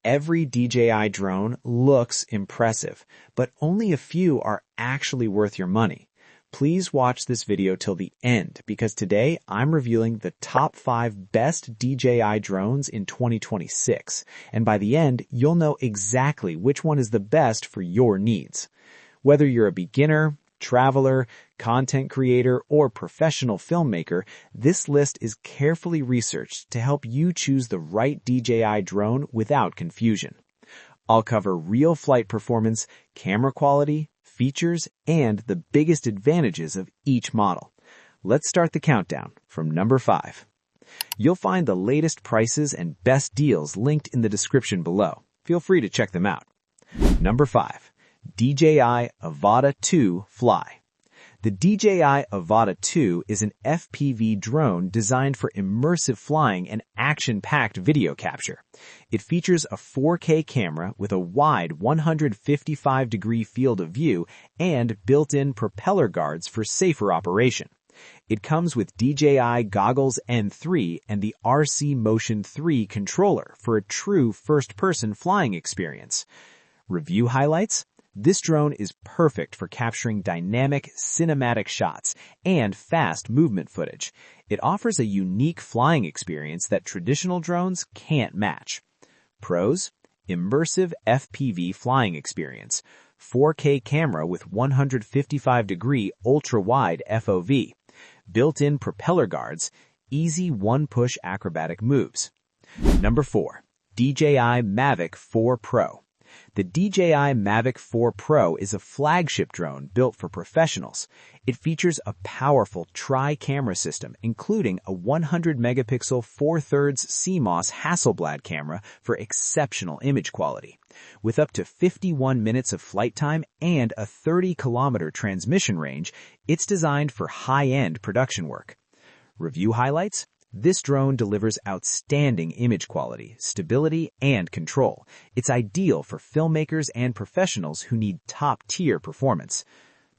Every DJI drone looks impressive, but only a few are actually worth your money. Please watch this video till the end because today I'm revealing the top 5 best DJI drones in 2026, and by the end you'll know exactly which one is the best for your needs. Whether you're a beginner, traveler, content creator, or professional filmmaker, this list is carefully researched to help you choose the right DJI drone without confusion. I'll cover real flight performance, camera quality, features, and the biggest advantages of each model. Let's start the countdown from number 5. You'll find the latest prices and best deals linked in the description below. Feel free to check them out. Number 5. DJI Avata 2 Fly. The DJI Avata 2 is an FPV drone designed for immersive flying and action-packed video capture. It features a 4K camera with a wide 155-degree field of view and built-in propeller guards for safer operation. It comes with DJI Goggles N3 and the RC Motion 3 controller for a true first-person flying experience. Review highlights? This drone is perfect for capturing dynamic, cinematic shots and fast movement footage. It offers a unique flying experience that traditional drones can't match. Pros: immersive FPV flying experience, 4K camera with 155-degree ultra-wide FOV, built-in propeller guards, easy one-push acrobatic moves. Number 4. DJI Mavic 4 Pro. The DJI Mavic 4 Pro is a flagship drone built for professionals. It features a powerful tri-camera system, including a 100-megapixel 4/3 CMOS Hasselblad camera for exceptional image quality. With up to 51 minutes of flight time and a 30-kilometer transmission range, it's designed for high-end production work. Review highlights? This drone delivers outstanding image quality, stability, and control. It's ideal for filmmakers and professionals who need top-tier performance.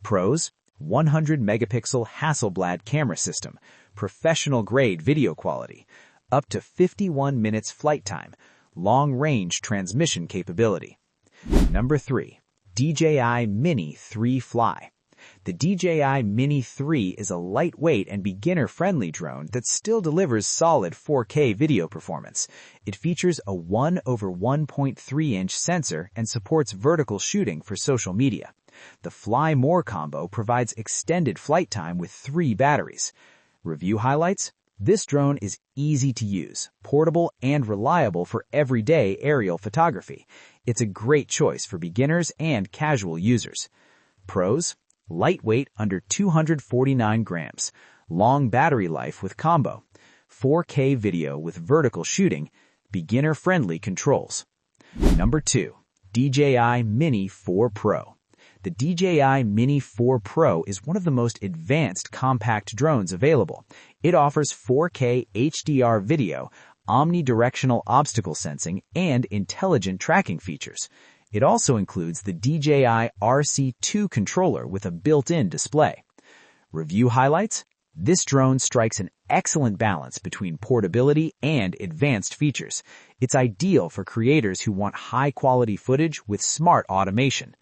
Pros: 100-megapixel Hasselblad camera system, professional-grade video quality, up to 51 minutes flight time, long-range transmission capability. Number 3. DJI Mini 3 Fly. The DJI Mini 3 is a lightweight and beginner-friendly drone that still delivers solid 4K video performance. It features a 1/1.3-inch sensor and supports vertical shooting for social media. The Fly More combo provides extended flight time with 3 batteries. Review highlights? This drone is easy to use, portable, and reliable for everyday aerial photography. It's a great choice for beginners and casual users. Pros: lightweight under 249 grams, long battery life with combo, 4K video with vertical shooting, beginner-friendly controls. Number 2. DJI Mini 4 Pro. The DJI Mini 4 Pro is one of the most advanced compact drones available. It offers 4K HDR video, omnidirectional obstacle sensing, and intelligent tracking features. It also includes the DJI RC2 controller with a built-in display. Review highlights? This drone strikes an excellent balance between portability and advanced features. It's ideal for creators who want high-quality footage with smart automation.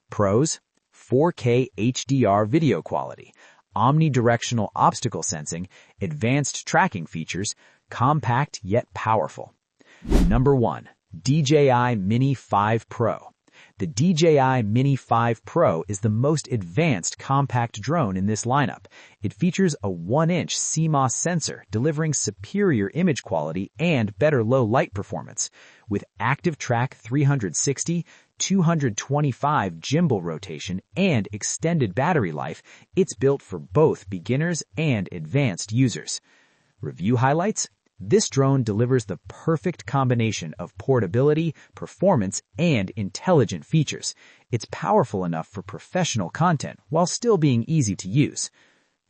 Pros: 4K HDR video quality, omnidirectional obstacle sensing, advanced tracking features, compact yet powerful. Number 1. DJI Mini 5 Pro. The DJI Mini 5 Pro is the most advanced compact drone in this lineup. It features a 1-inch CMOS sensor delivering superior image quality and better low light performance. With active track 360, 225 gimbal rotation, and extended battery life, it's built for both beginners and advanced users. Review highlights? This drone delivers the perfect combination of portability, performance, and intelligent features. It's powerful enough for professional content while still being easy to use.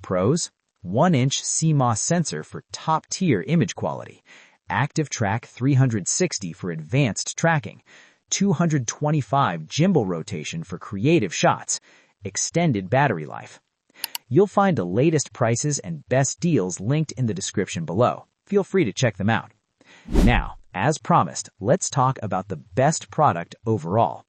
Pros: 1-inch CMOS sensor for top-tier image quality, active track 360 for advanced tracking, 225 gimbal rotation for creative shots, extended battery life. You'll find the latest prices and best deals linked in the description below. Feel free to check them out. Now, As promised, let's talk about the best product overall.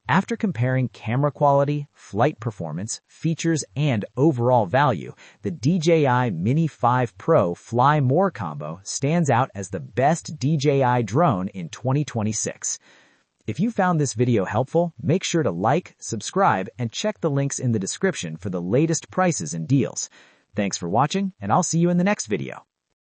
After comparing camera quality, flight performance, features, and overall value, the DJI Mini 5 Pro Fly More combo stands out as the best DJI drone in 2026. If you found this video helpful, make sure to like, subscribe, and check the links in the description for the latest prices and deals. Thanks for watching, and I'll see you in the next video.